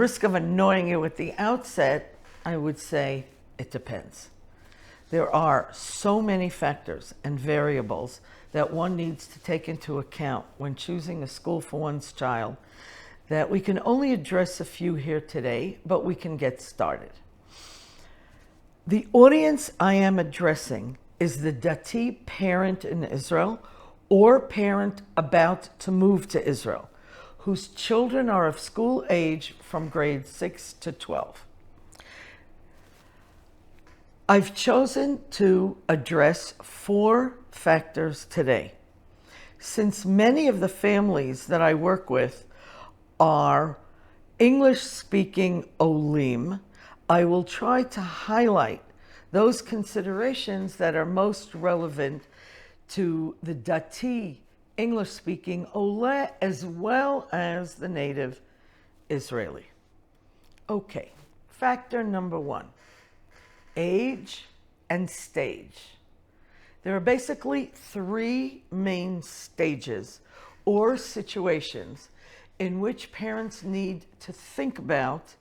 risk of annoying you at the outset, I would say it depends. There are so many factors and variables that one needs to take into account when choosing a school for one's child that we can only address a few here today, but we can get started. The audience I am addressing is the Dati parent in Israel or parent about to move to Israel, whose children are of school age from grades 6 to 12. I've chosen to address 4 factors today. Since many of the families that I work with are English-speaking Olim, I will try to highlight those considerations that are most relevant to the Dati English-speaking Ole as well as the native Israeli. Okay, factor number 1. Age and stage. There are basically 3 main stages or situations in which parents need to think about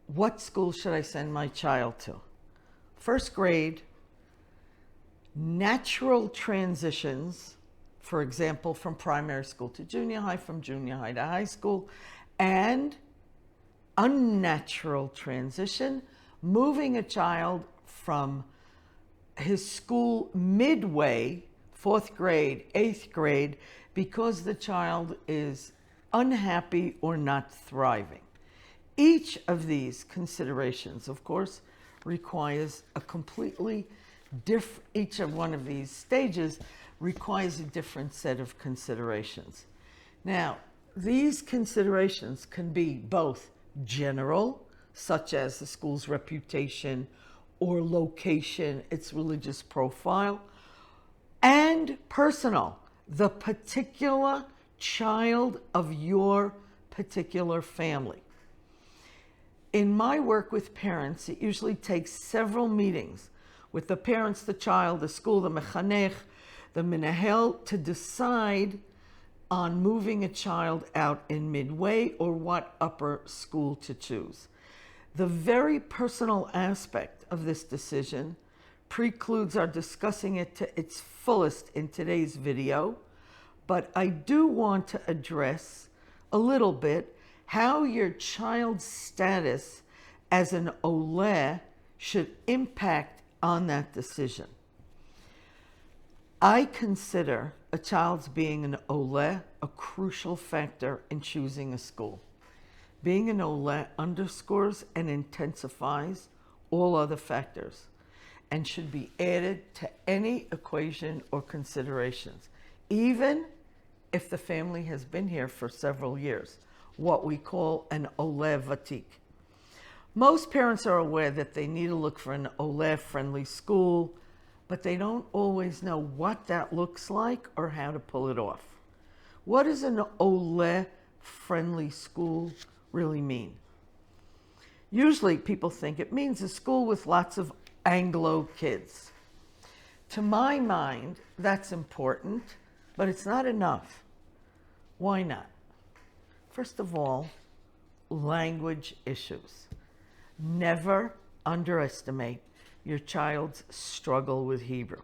what school should I send my child to. First grade, natural transitions, for example, from primary school to junior high, from junior high to high school, and unnatural transition, moving a child from his school midway, 4th grade, 8th grade, because the child is unhappy or not thriving. Each of these considerations, of course, requires a completely different, each of one of these stages requires a different set of considerations. Now, these considerations can be both general, such as the school's reputation or location, its religious profile, and personal, the particular child of your particular family. In my work with parents, it usually takes several meetings with the parents, the child, the school, the mechanech, the menahel, to decide on moving a child out in midway or what upper school to choose. The very personal aspect of this decision precludes our discussing it to its fullest in today's video, but I do want to address a little bit how your child's status as an Ole should impact on that decision. I consider a child's being an Ole a crucial factor in choosing a school. Being an Ole underscores and intensifies all other factors and should be added to any equation or considerations, even if the family has been here for several years, what we call an Ole Vatik. Most parents are aware that they need to look for an Ole-friendly school, but they don't always know what that looks like or how to pull it off. What does an Ole-friendly school really mean? Usually people think it means a school with lots of Anglo kids. To my mind, that's important, but it's not enough. Why not? First of all, language issues. Never underestimate your child's struggle with Hebrew.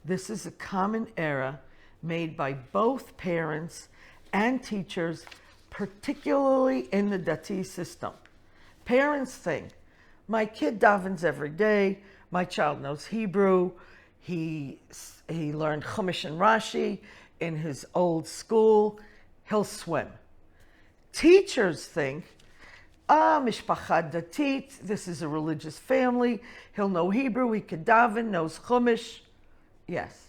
This is a common error made by both parents and teachers, particularly in the Dati system. Parents think, my kid davens every day, my child knows Hebrew, he learned Chumash and Rashi in his old school, he'll swim. Teachers think, mishpacha datit, this is a religious family, he'll know Hebrew, he could daven, knows Chumash. Yes,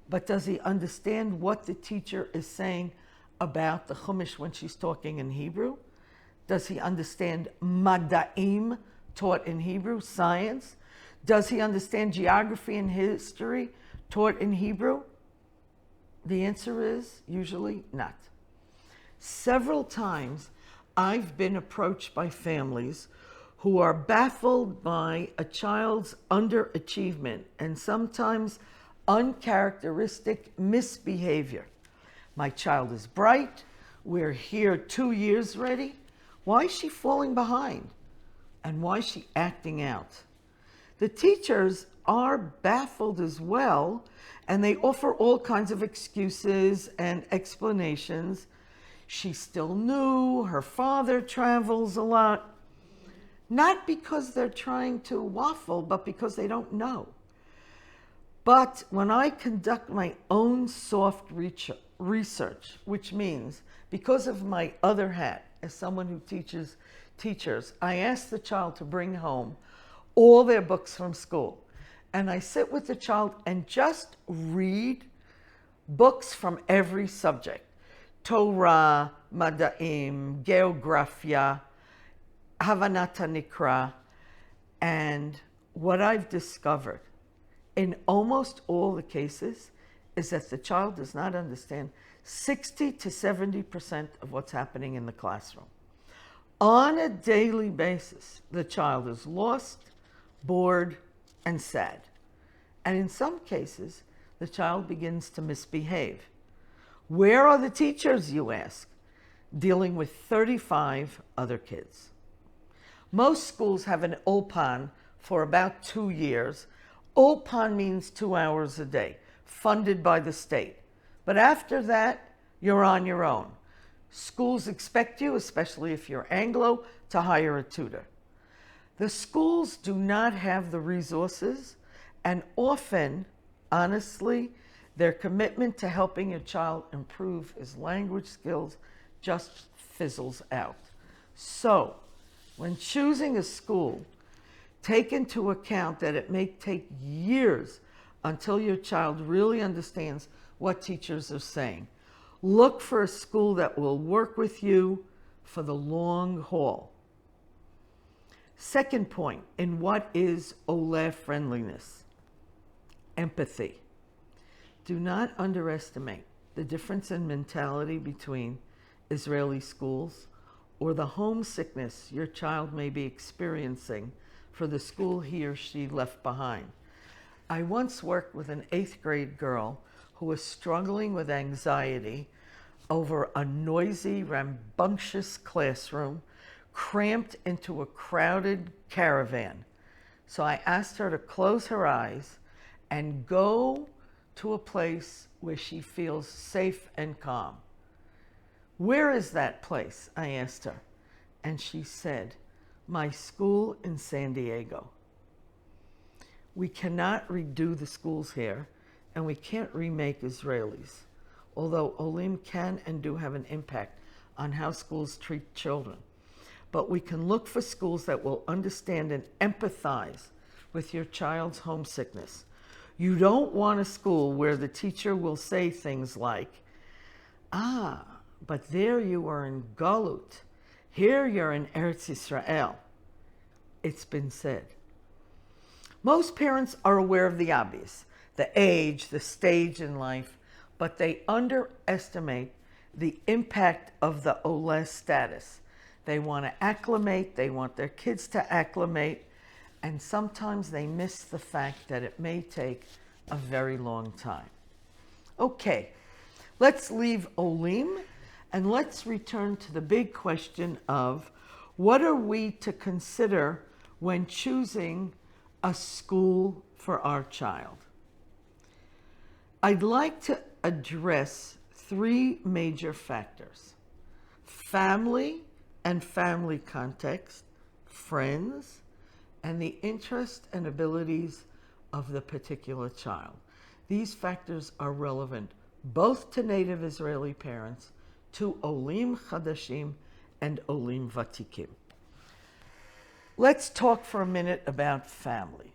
but does he understand what the teacher is saying about the Chumash when she's talking in Hebrew? Does he understand Mada'im taught in Hebrew, science? Does he understand geography and history taught in Hebrew? The answer is usually not. Several times I've been approached by families who are baffled by a child's underachievement and sometimes uncharacteristic misbehavior. My child is bright, we're here 2 years ready. Why is she falling behind? And why is she acting out? The teachers are baffled as well, and they offer all kinds of excuses and explanations. She's still new, her father travels a lot. Not because they're trying to waffle, but because they don't know. But when I conduct my own soft research, which means because of my other hat as someone who teaches teachers, I ask the child to bring home all their books from school. And I sit with the child and just read books from every subject. Torah, Mada'im, Geografia, Havanat HaNikra. And what I've discovered in almost all the cases is that the child does not understand 60 to 70% of what's happening in the classroom. On a daily basis, the child is lost, bored, and sad. And in some cases, the child begins to misbehave. Where are the teachers, you ask? Dealing with 35 other kids. Most schools have an ulpan for about 2 years. Ulpan means 2 hours a day, funded by the state. But after that, you're on your own. Schools expect you, especially if you're Anglo, to hire a tutor. The schools do not have the resources, and often, honestly, their commitment to helping a child improve his language skills just fizzles out. So, when choosing a school, take into account that it may take years until your child really understands what teachers are saying. Look for a school that will work with you for the long haul. Second point, in what is Oleh friendliness? Empathy. Do not underestimate the difference in mentality between Israeli schools or the homesickness your child may be experiencing for the school he or she left behind. I once worked with an 8th grade girl who was struggling with anxiety over a noisy, rambunctious classroom cramped into a crowded caravan. So I asked her to close her eyes and go to a place where she feels safe and calm. Where is that place? I asked her. And she said, my school in San Diego. We cannot redo the schools here, and we can't remake Israelis, although Olim can and do have an impact on how schools treat children. But we can look for schools that will understand and empathize with your child's homesickness. You don't want a school where the teacher will say things like, but there you are in Galut. Here you're in Eretz Yisrael. It's been said. Most parents are aware of the obvious, the age, the stage in life, but they underestimate the impact of the Oleh status. They want to acclimate, they want their kids to acclimate, and sometimes they miss the fact that it may take a very long time. Okay, let's leave Olim and let's return to the big question of what are we to consider when choosing a school for our child? I'd like to address 3 major factors: family and family context, friends, and the interest and abilities of the particular child. These factors are relevant both to native Israeli parents, to Olim Chadashim, and Olim Vatikim. Let's talk for a minute about family.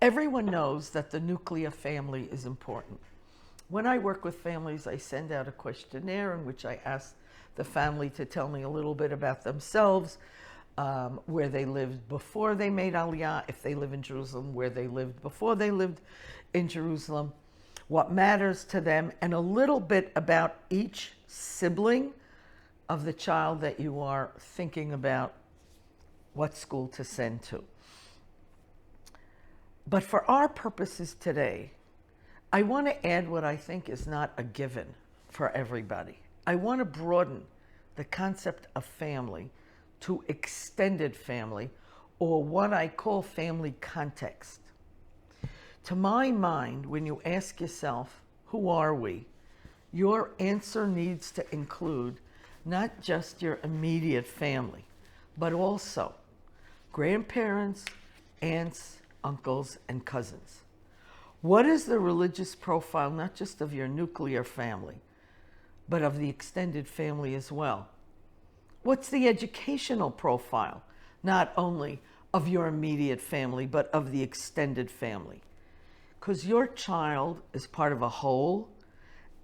Everyone knows that the nuclear family is important. When I work with families, I send out a questionnaire in which I ask the family to tell me a little bit about themselves, where they lived before they made Aliyah, if they live in Jerusalem, where they lived before they lived in Jerusalem, what matters to them, and a little bit about each sibling of the child that you are thinking about what school to send to. But for our purposes today, I want to add what I think is not a given for everybody. I want to broaden the concept of family to extended family, or what I call family context. To my mind, when you ask yourself, who are we? Your answer needs to include not just your immediate family, but also grandparents, aunts, uncles, and cousins. What is the religious profile, not just of your nuclear family, but of the extended family as well? What's the educational profile, not only of your immediate family, but of the extended family? Because your child is part of a whole,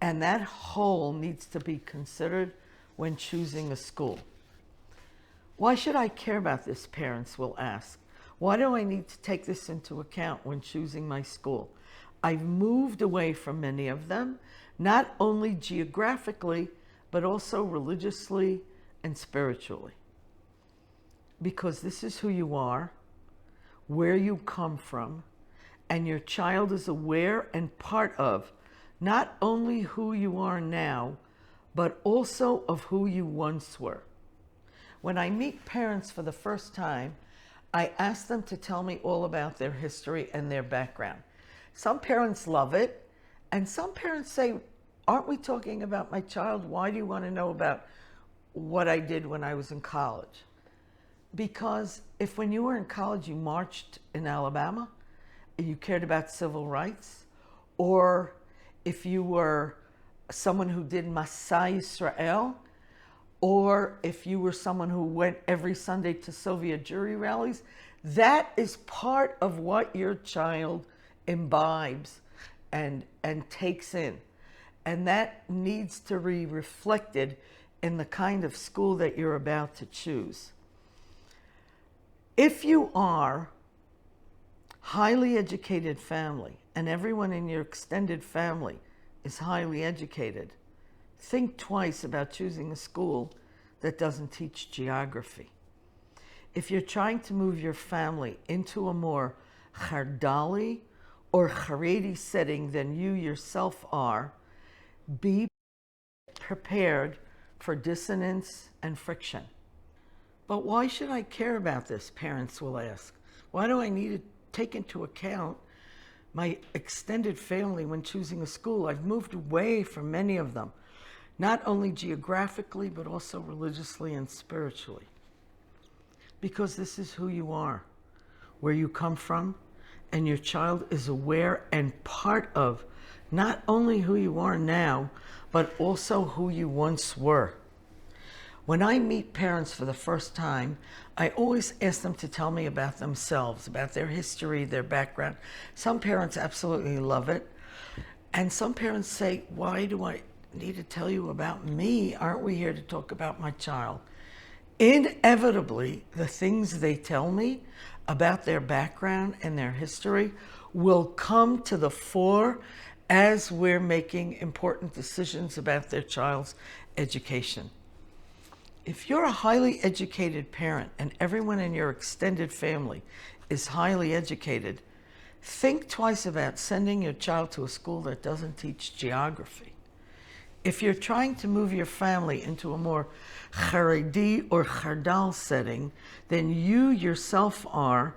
and that whole needs to be considered when choosing a school. Why should I care about this, parents will ask? Why do I need to take this into account when choosing my school? I've moved away from many of them, not only geographically, but also religiously and spiritually. Because this is who you are, where you come from, and your child is aware and part of not only who you are now, but also of who you once were. When I meet parents for the first time, I ask them to tell me all about their history and their background. Some parents love it, and some parents say, aren't we talking about my child? Why do you want to know about what I did when I was in college? Because if when you were in college you marched in Alabama, you cared about civil rights, or if you were someone who did Masai Israel, or if you were someone who went every Sunday to Soviet Jewry rallies, that is part of what your child imbibes and takes in. And that needs to be reflected in the kind of school that you're about to choose. If you are highly educated family, and everyone in your extended family is highly educated, think twice about choosing a school that doesn't teach geography. If you're trying to move your family into a more Chardali or Haredi setting than you yourself are, be prepared for dissonance and friction. But why should I care about this, parents will ask? Why do I need to take into account my extended family when choosing a school? I've moved away from many of them, not only geographically, but also religiously and spiritually. Because this is who you are, where you come from, and your child is aware and part of not only who you are now, but also who you once were. When I meet parents for the first time, I always ask them to tell me about themselves, about their history, their background. Some parents absolutely love it. And some parents say, why do I need to tell you about me? Aren't we here to talk about my child? Inevitably, the things they tell me about their background and their history will come to the fore as we're making important decisions about their child's education. If you're a highly educated parent and everyone in your extended family is highly educated, think twice about sending your child to a school that doesn't teach geography. If you're trying to move your family into a more Haredi or Chardal setting than you yourself are,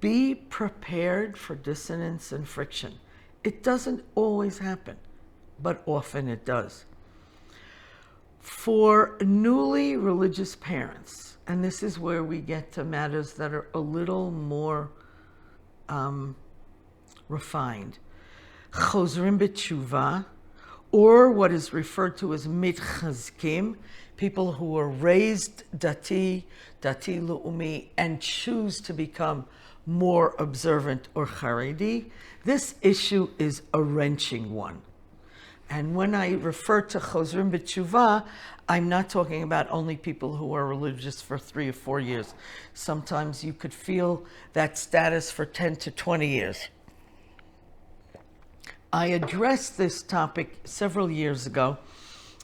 be prepared for dissonance and friction. It doesn't always happen, but often it does. For newly religious parents, and this is where we get to matters that are a little more refined, chozrim b'tshuva, or what is referred to as mitchazkim, people who are raised dati le'umi, and choose to become more observant or Haredi. This issue is a wrenching one. And when I refer to chozrim b'tshuva, I'm not talking about only people who are religious for 3 or 4 years. Sometimes you could feel that status for 10 to 20 years. I addressed this topic several years ago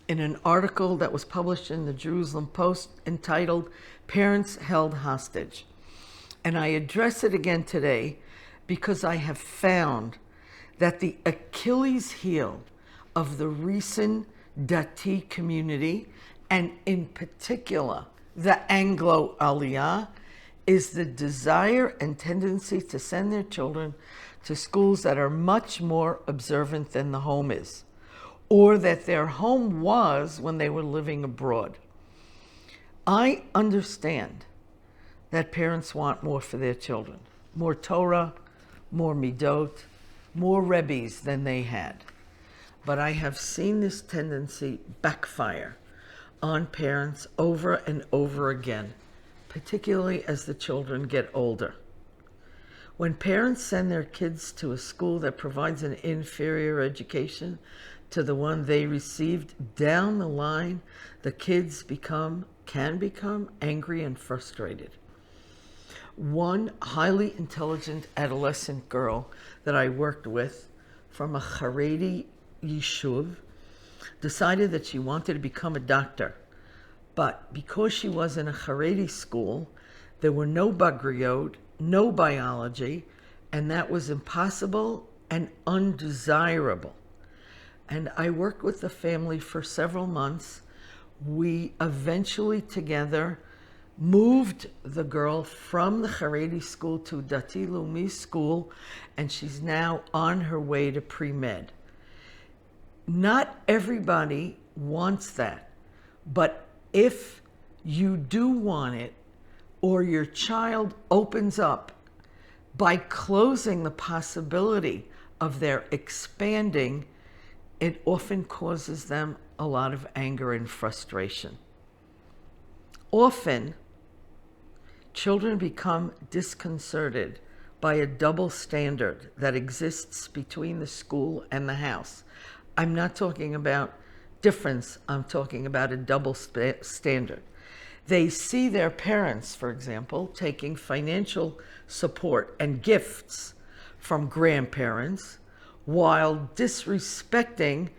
in an article that was published in the Jerusalem Post entitled Parents Held Hostage. And I address it again today because I have found that the Achilles heel of the recent Dati community, and in particular the Anglo Aliyah, is the desire and tendency to send their children to schools that are much more observant than the home is, or that their home was when they were living abroad. I understand that parents want more for their children, more Torah, more Midot, more Rebbes than they had. But I have seen this tendency backfire on parents over and over again, particularly as the children get older. When parents send their kids to a school that provides an inferior education to the one they received, down the line, the kids can become angry and frustrated. One highly intelligent adolescent girl that I worked with from a Haredi yishuv decided that she wanted to become a doctor. But because she was in a Haredi school, there were no bagriyot, no biology, and that was impossible and undesirable. And I worked with the family for several months. We eventually together moved the girl from the Haredi school to Dati Leumi school, and she's now on her way to pre-med. Not everybody wants that, but if you do want it, or your child opens up by closing the possibility of their expanding, it often causes them a lot of anger and frustration. Often, children become disconcerted by a double standard that exists between the school and the house. I'm not talking about difference, I'm talking about a double standard. They see their parents, for example, taking financial support and gifts from grandparents while disrespecting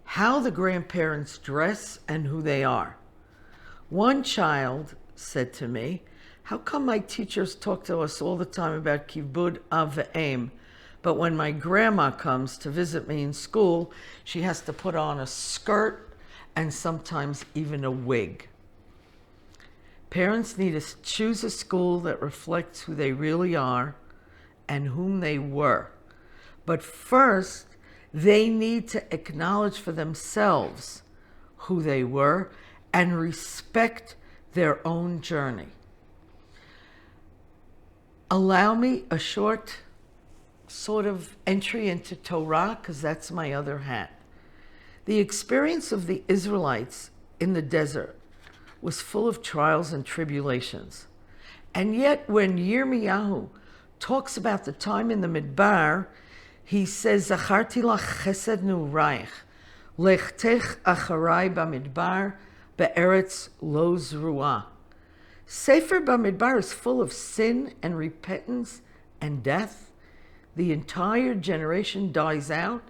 how the grandparents dress and who they are. One child said to me, "How come my teachers talk to us all the time about kibud av v'em, but when my grandma comes to visit me in school, she has to put on a skirt and sometimes even a wig?" Parents need to choose a school that reflects who they really are and whom they were. But first, they need to acknowledge for themselves who they were and respect their own journey. Allow me a short sort of entry into Torah, because that's my other hat. The experience of the Israelites in the desert was full of trials and tribulations. And yet when Yirmiyahu talks about the time in the Midbar, he says, "Zacharti lach chesed nu'raich, lechtech acharai b'midbar be'eretz lo zruah." Sefer Bamidbar is full of sin and repentance and death. The entire generation dies out.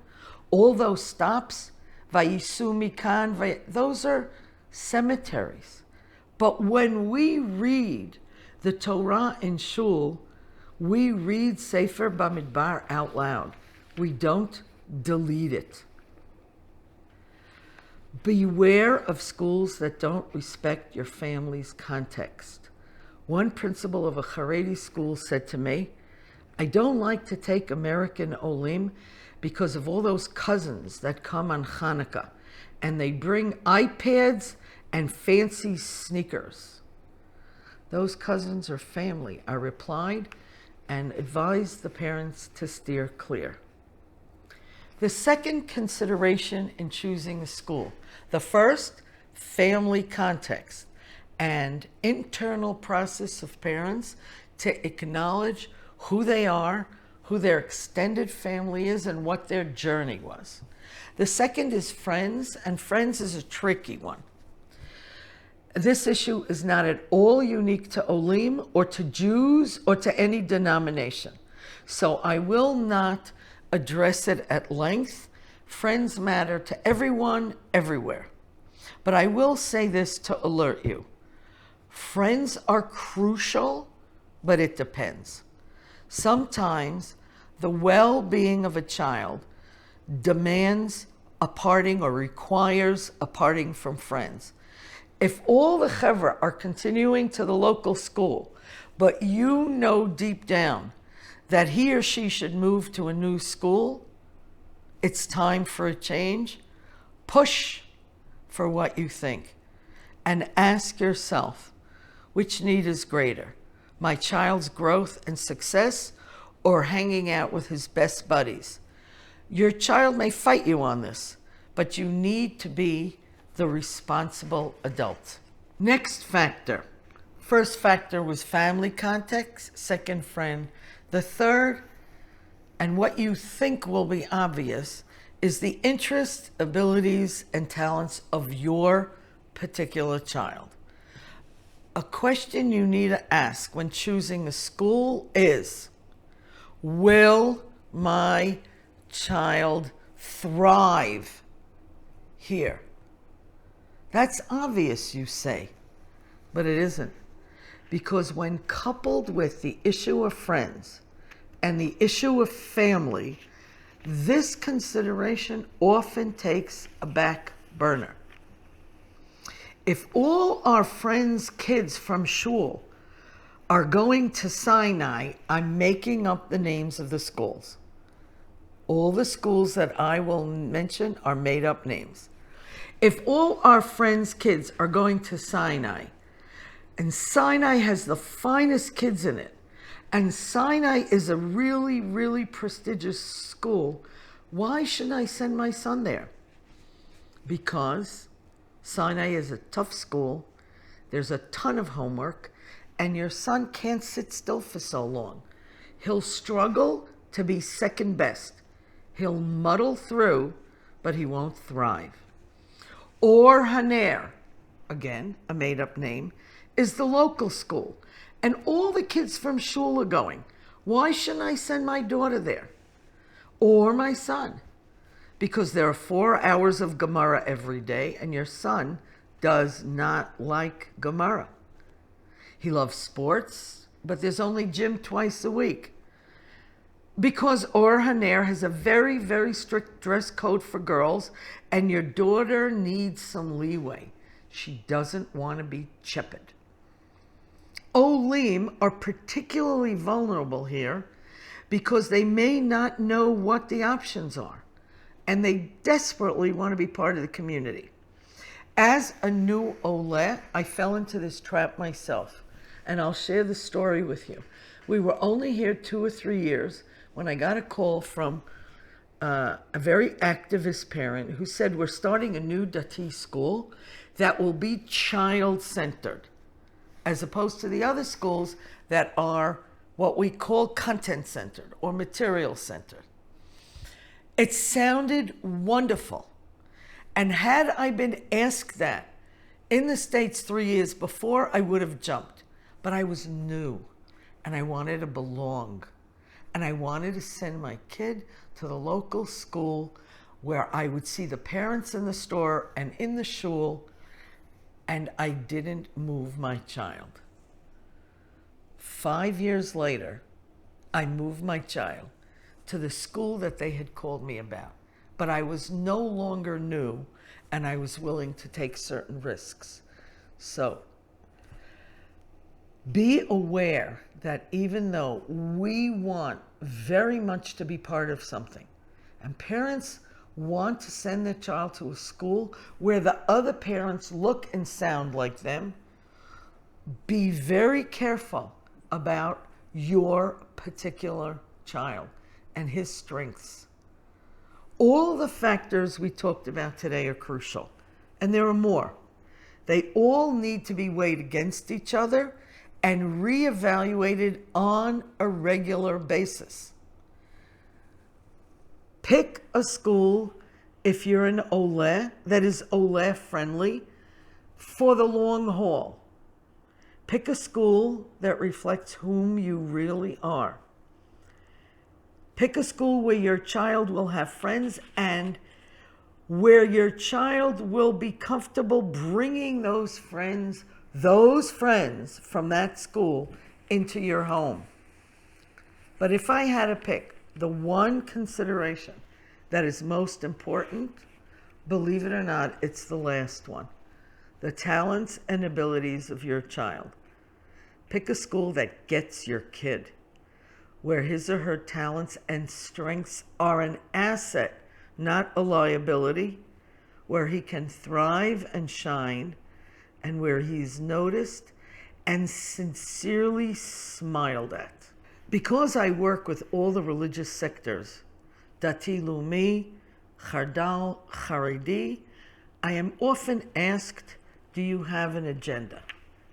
All those stops, Vayisu Mikan, those are cemeteries. But when we read the Torah in shul, we read Sefer Bamidbar out loud. We don't delete it. Beware of schools that don't respect your family's context. One principal of a Haredi school said to me, "I don't like to take American Olim because of all those cousins that come on Hanukkah, and they bring iPads and fancy sneakers." "Those cousins are family," I replied, and advised the parents to steer clear. The second consideration in choosing a school: the first, family context and internal process of parents to acknowledge who they are, who their extended family is, and what their journey was. The second is friends, and friends is a tricky one. This issue is not at all unique to Olim or to Jews or to any denomination, so I will not address it at length. Friends matter to everyone, everywhere. But I will say this to alert you. Friends are crucial, but it depends. Sometimes the well-being of a child demands a parting or requires a parting from friends. If all the chevra are continuing to the local school, but you know deep down that he or she should move to a new school, it's time for a change. Push for what you think and ask yourself, which need is greater, my child's growth and success or hanging out with his best buddies? Your child may fight you on this, but you need to be the responsible adult. Next factor. First factor was family context, second friend. The third, and what you think will be obvious, is the interests, abilities, and talents of your particular child. A question you need to ask when choosing a school is, will my child thrive here? That's obvious, you say, but it isn't. Because when coupled with the issue of friends and the issue of family, this consideration often takes a back burner. If all our friends' kids from shul are going to Sinai, I'm making up the names of the schools. All the schools that I will mention are made up names. If all our friends' kids are going to Sinai, and Sinai has the finest kids in it, and Sinai is a really, really prestigious school, why shouldn't I send my son there? Because Sinai is a tough school, there's a ton of homework, and your son can't sit still for so long. He'll struggle to be second best. He'll muddle through, but he won't thrive. Or Haner, again, a made-up name, is the local school, and all the kids from shul are going. Why shouldn't I send my daughter there? Or my son? Because there are 4 hours of Gemara every day, and your son does not like Gemara. He loves sports, but there's only gym twice a week. Because Or Haner has a very, very strict dress code for girls, and your daughter needs some leeway. She doesn't want to be chippered. Olim are particularly vulnerable here because they may not know what the options are, and they desperately want to be part of the community. As a new Ole, I fell into this trap myself, and I'll share the story with you. We were only here 2 or 3 years when I got a call from a very activist parent who said, we're starting a new Dati school that will be child-centered, as opposed to the other schools that are what we call content-centered or material-centered. It sounded wonderful. And had I been asked that in the States 3 years before, I would have jumped. But I was new, and I wanted to belong. And I wanted to send my kid to the local school where I would see the parents in the store and in the shul, and I didn't move my child. 5 years later, I moved my child to the school that they had called me about. But I was no longer new, and I was willing to take certain risks. So, be aware that even though we want very much to be part of something, and parents want to send their child to a school where the other parents look and sound like them, be very careful about your particular child and his strengths. All the factors we talked about today are crucial, and there are more. They all need to be weighed against each other and reevaluated on a regular basis. Pick a school, if you're an Ole, that is Ole friendly for the long haul. Pick a school that reflects whom you really are. Pick a school where your child will have friends and where your child will be comfortable bringing those friends from that school into your home. But if I had to pick the one consideration that is most important, Believe it or not, it's the last one. The talents and abilities of your child. Pick a school that gets your kid, where his or her talents and strengths are an asset, not a liability, where he can thrive and shine, and where he's noticed and sincerely smiled at. Because I work with all the religious sectors, Dati Lumi, Chardal, Haredi, I am often asked, do you have an agenda?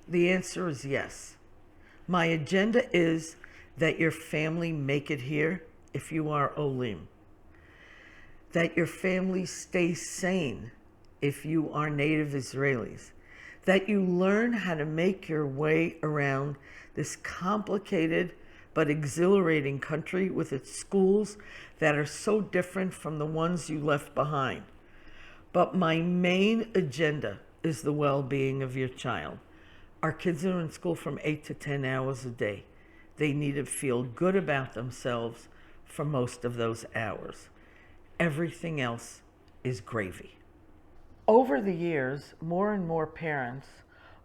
The answer is yes. My agenda is that your family make it here if you are Olim. That your family stays sane if you are native Israelis. That you learn how to make your way around this complicated but exhilarating country with its schools that are so different from the ones you left behind. But my main agenda is the well-being of your child. Our kids are in school from 8 to 10 hours a day. They need to feel good about themselves for most of those hours. Everything else is gravy. Over the years, more and more parents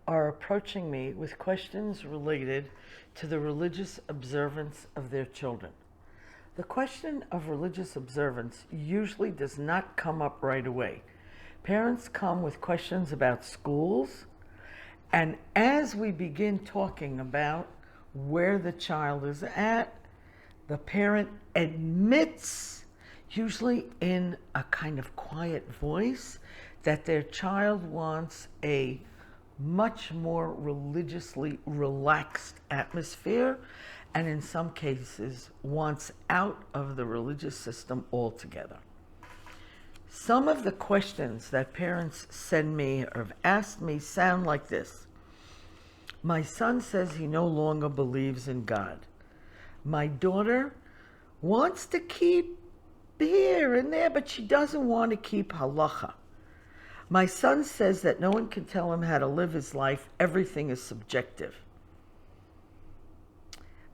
are approaching me with questions related to the religious observance of their children. The question of religious observance usually does not come up right away. Parents come with questions about schools, and as we begin talking about where the child is at, the parent admits, usually in a kind of quiet voice, that their child wants a much more religiously relaxed atmosphere, and in some cases wants out of the religious system altogether. Some of the questions that parents send me or have asked me sound like this. My son says he no longer believes in God. My daughter wants to keep here and there, but she doesn't want to keep halacha. My son says that no one can tell him how to live his life. Everything is subjective.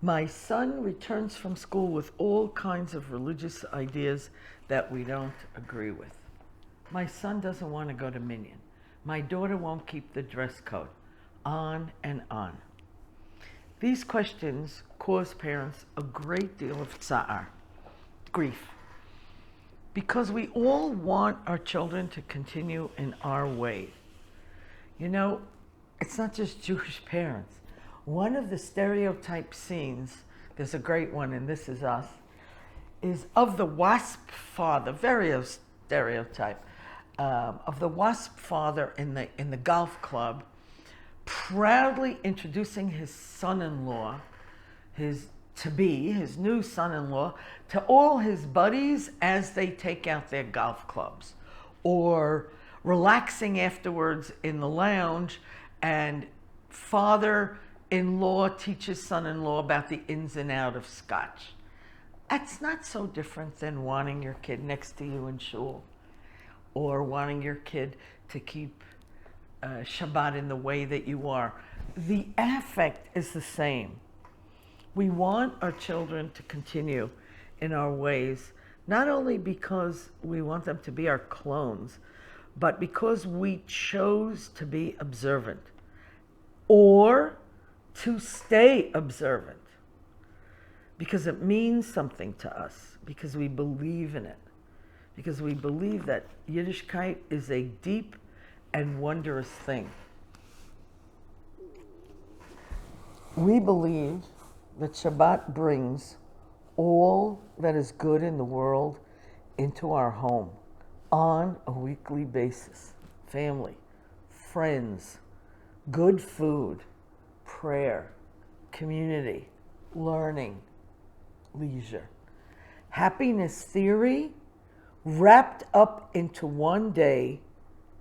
My son returns from school with all kinds of religious ideas that we don't agree with. My son doesn't want to go to Minyan. My daughter won't keep the dress code. On and on. These questions cause parents a great deal of tsa'ar, grief, because we all want our children to continue in our way. You know, it's not just Jewish parents. One of the stereotype scenes, there's a great one in This Is Us, is of the WASP father, very stereotype, of the WASP father in the golf club, proudly introducing his son-in-law, his new son-in-law, to all his buddies as they take out their golf clubs, or relaxing afterwards in the lounge, and father-in-law teaches son-in-law about the ins and outs of scotch. That's not so different than wanting your kid next to you in shul, or wanting your kid to keep Shabbat in the way that you are. The affect is the same. We want our children to continue in our ways, not only because we want them to be our clones, but because we chose to be observant or to stay observant, because it means something to us, because we believe in it, because we believe that Yiddishkeit is a deep and wondrous thing. We believe that Shabbat brings all that is good in the world into our home on a weekly basis. Family, friends, good food, prayer, community, learning, leisure. Happiness theory wrapped up into one day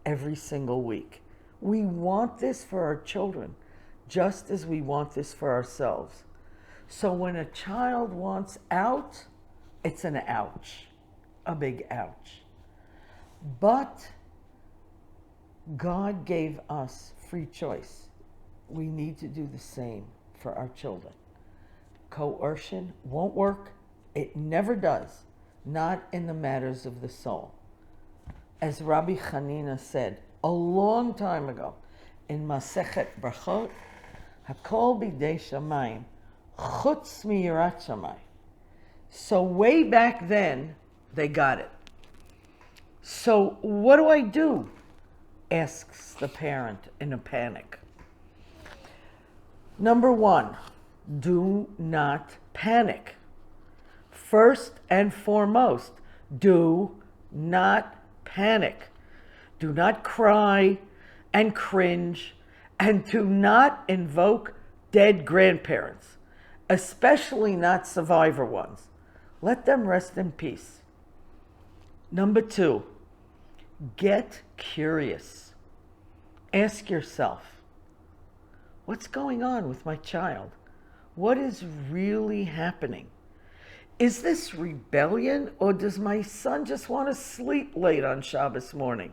every single week. We want this for our children, just as we want this for ourselves. So when a child wants out, it's an ouch, a big ouch. But God gave us free choice. We need to do the same for our children. Coercion won't work. It never does, not in the matters of the soul. As Rabbi Hanina said a long time ago in Masechet Brachot, Hakol bidei shamayim, chutz miyirat shamayim. So way back then, they got it. So what do I do? Asks the parent in a panic. Number one, do not panic. First and foremost, do not panic. Do not cry and cringe, and do not invoke dead grandparents, especially not survivor ones. Let them rest in peace. Number two, get curious. Ask yourself, what's going on with my child? What is really happening? Is this rebellion, or does my son just want to sleep late on Shabbos morning?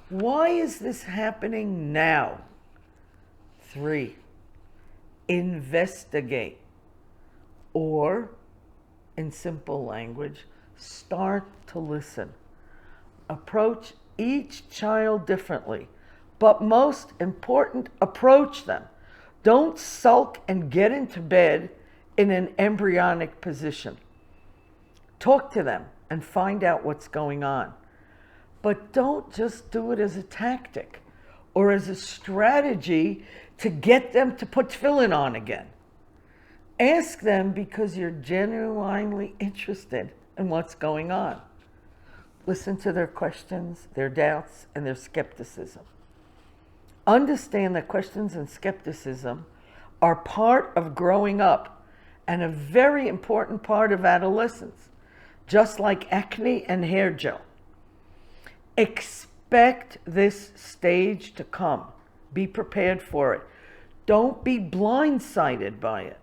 Why is this happening now? 3, investigate. Or, in simple language, start to listen. Approach each child differently, but most important, approach them. Don't sulk and get into bed in an embryonic position. Talk to them and find out what's going on. But don't just do it as a tactic or as a strategy to get them to put tefillin on again. Ask them because you're genuinely interested in what's going on. Listen to their questions, their doubts, and their skepticism. Understand that questions and skepticism are part of growing up and a very important part of adolescence, just like acne and hair gel. Expect this stage to come. Be prepared for it. Don't be blindsided by it.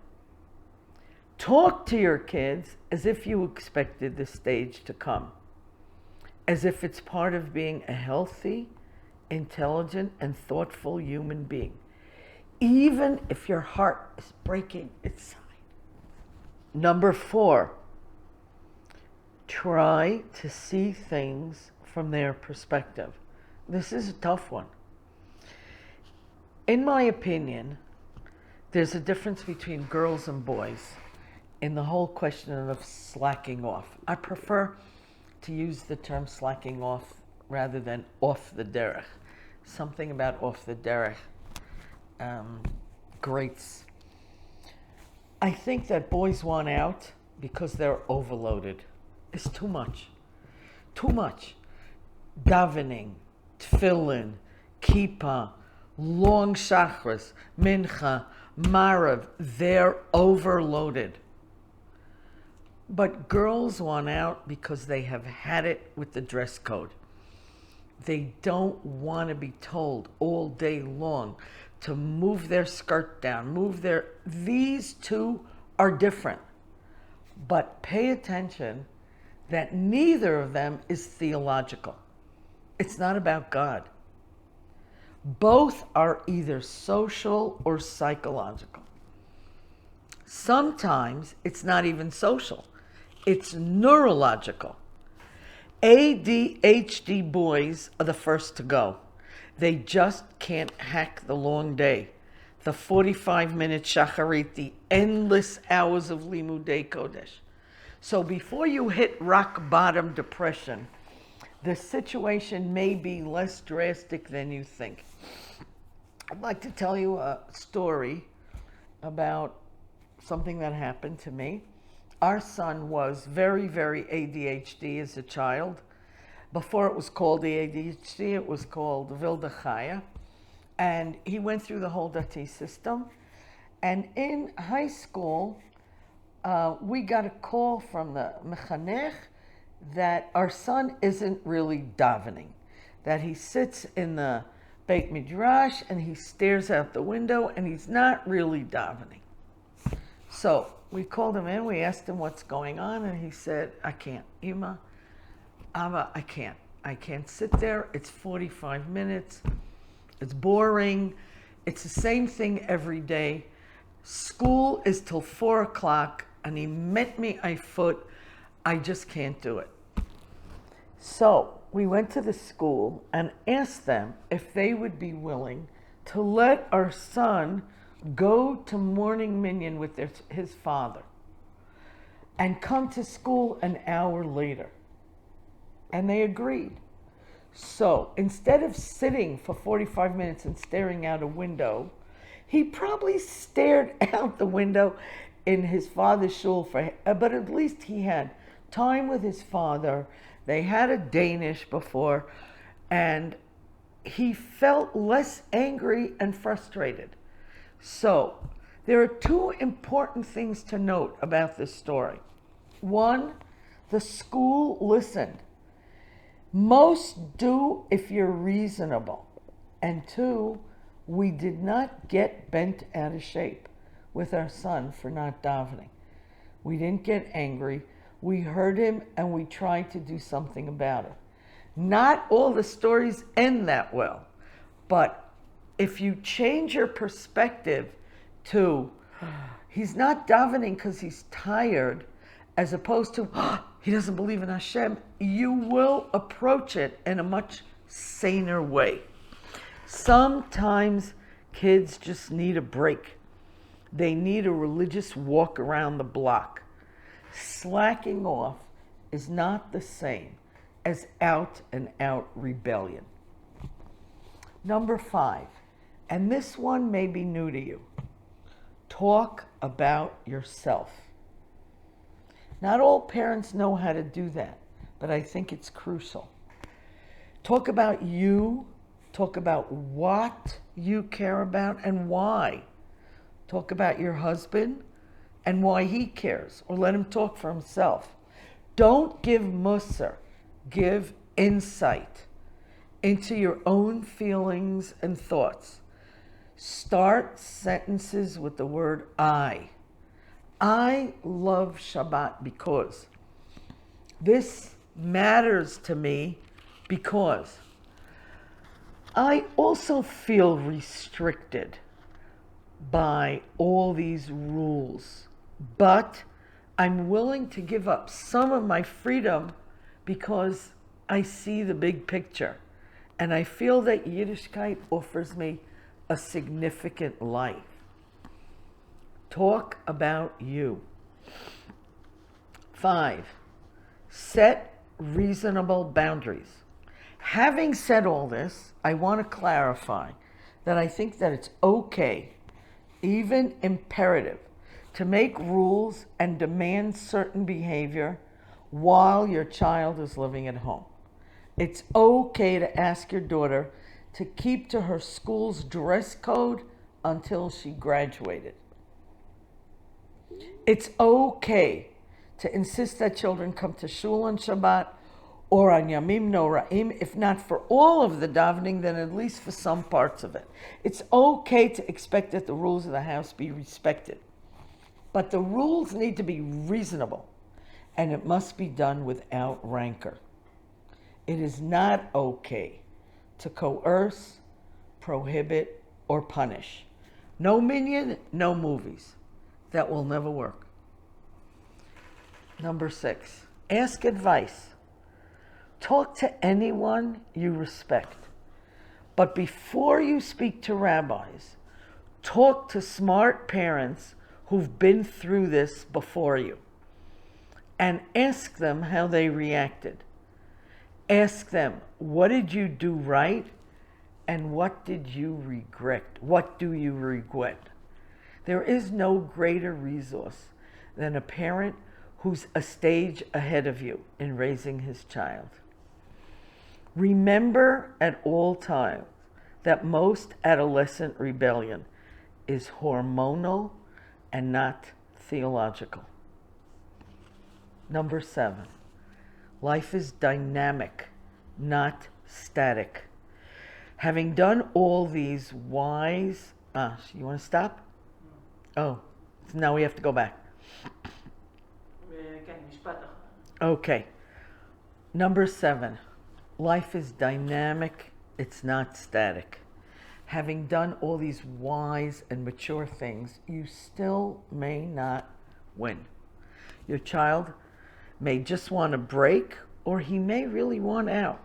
Talk to your kids as if you expected this stage to come, as if it's part of being a healthy, intelligent, and thoughtful human being, even if your heart is breaking inside. Number 4, try to see things from their perspective. This is a tough one. In my opinion, there's a difference between girls and boys in the whole question of slacking off. I prefer to use the term slacking off rather than off the derech. Something about off the derech grates. I think that boys want out because they're overloaded. It's too much. Too much. Davening, tefillin, kippah, long shachris, mincha, marav, they're overloaded. But girls want out because they have had it with the dress code. They don't want to be told all day long to move their skirt down, these two are different. But pay attention that neither of them is theological. It's not about God. Both are either social or psychological. Sometimes it's not even social. It's neurological. ADHD boys are the first to go. They just can't hack the long day, the 45-minute shacharit, the endless hours of limudei kodesh. So before you hit rock bottom depression, the situation may be less drastic than you think. I'd like to tell you a story about something that happened to me. Our son was very, very ADHD as a child. Before it was called the ADHD, it was called Vilda Chaya. And he went through the whole Dati system. And in high school, we got a call from the mechanech that our son isn't really davening, that he sits in the Beit Midrash and he stares out the window and he's not really davening. So we called him in, we asked him what's going on, and he said, I can't. Ima, Ava, I can't. I can't sit there. It's 45 minutes. It's boring. It's the same thing every day. School is till 4 o'clock, and he met me, I just can't do it. So we went to the school and asked them if they would be willing to let our son go to morning minyan with his father and come to school an hour later. And they agreed. So instead of sitting for 45 minutes and staring out a window, he probably stared out the window in his father's shul, but at least he had time with his father. They had a Danish before, and he felt less angry and frustrated. So there are two important things to note about this story. One, the school listened. Most do if you're reasonable. And two, we did not get bent out of shape with our son for not davening. We didn't get angry. We heard him and we tried to do something about it. Not all the stories end that well, but if you change your perspective to he's not davening because he's tired, as opposed to he doesn't believe in Hashem, you will approach it in a much saner way. Sometimes kids just need a break. They need a religious walk around the block. Slacking off is not the same as out and out rebellion. Number 5, and this one may be new to you. Talk about yourself. Not all parents know how to do that, but I think it's crucial. Talk about you. Talk about what you care about and why. Talk about your husband and why he cares, or let him talk for himself. Don't give musar, give insight into your own feelings and thoughts. Start sentences with the word I. I love Shabbat because this matters to me, because I also feel restricted by all these rules, but I'm willing to give up some of my freedom because I see the big picture, and I feel that Yiddishkeit offers me a significant life. Talk about you. 5, set reasonable boundaries. Having said all this, I want to clarify that I think that it's okay, even imperative, to make rules and demand certain behavior while your child is living at home. It's okay to ask your daughter to keep to her school's dress code until she graduated. It's okay to insist that children come to shul on Shabbat or on Yamim Noraim, if not for all of the davening, then at least for some parts of it. It's okay to expect that the rules of the house be respected. But the rules need to be reasonable, and it must be done without rancor. It is not okay to coerce, prohibit, or punish. No minyan, no movies. That will never work. Number 6, ask advice. Talk to anyone you respect. But before you speak to rabbis, talk to smart parents who've been through this before you, and ask them how they reacted. Ask them, what did you do right, and what did you regret? What do you regret? There is no greater resource than a parent who's a stage ahead of you in raising his child. Remember at all times that most adolescent rebellion is hormonal and not theological. Number 7, life is dynamic, not static. Having done all these wise... you want to stop? Oh, so now we have to go back. Okay. Number 7, life is dynamic, it's not static. Having done all these wise and mature things, you still may not win. Your child may just want a break, or he may really want out.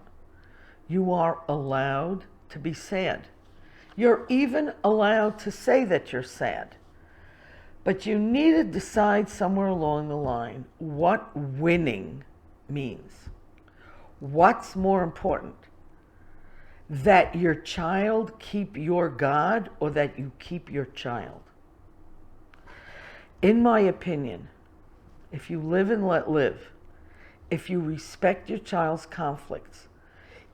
You are allowed to be sad. You're even allowed to say that you're sad. But you need to decide somewhere along the line what winning means. What's more important? That your child keep your God or that you keep your child? In my opinion, if you live and let live, if you respect your child's conflicts,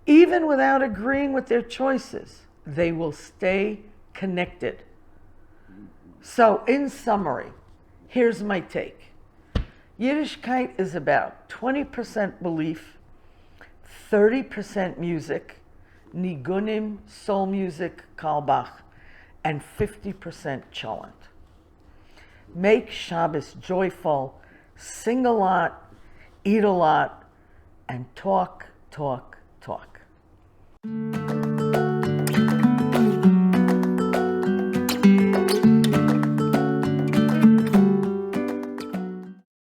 even without agreeing with their choices, they will stay connected. So, in summary, here's my take. Yiddishkeit is about 20% belief, 30% music, nigunim, soul music, kalbach, and 50% cholent. Make Shabbos joyful, sing a lot, eat a lot, and talk, talk, talk.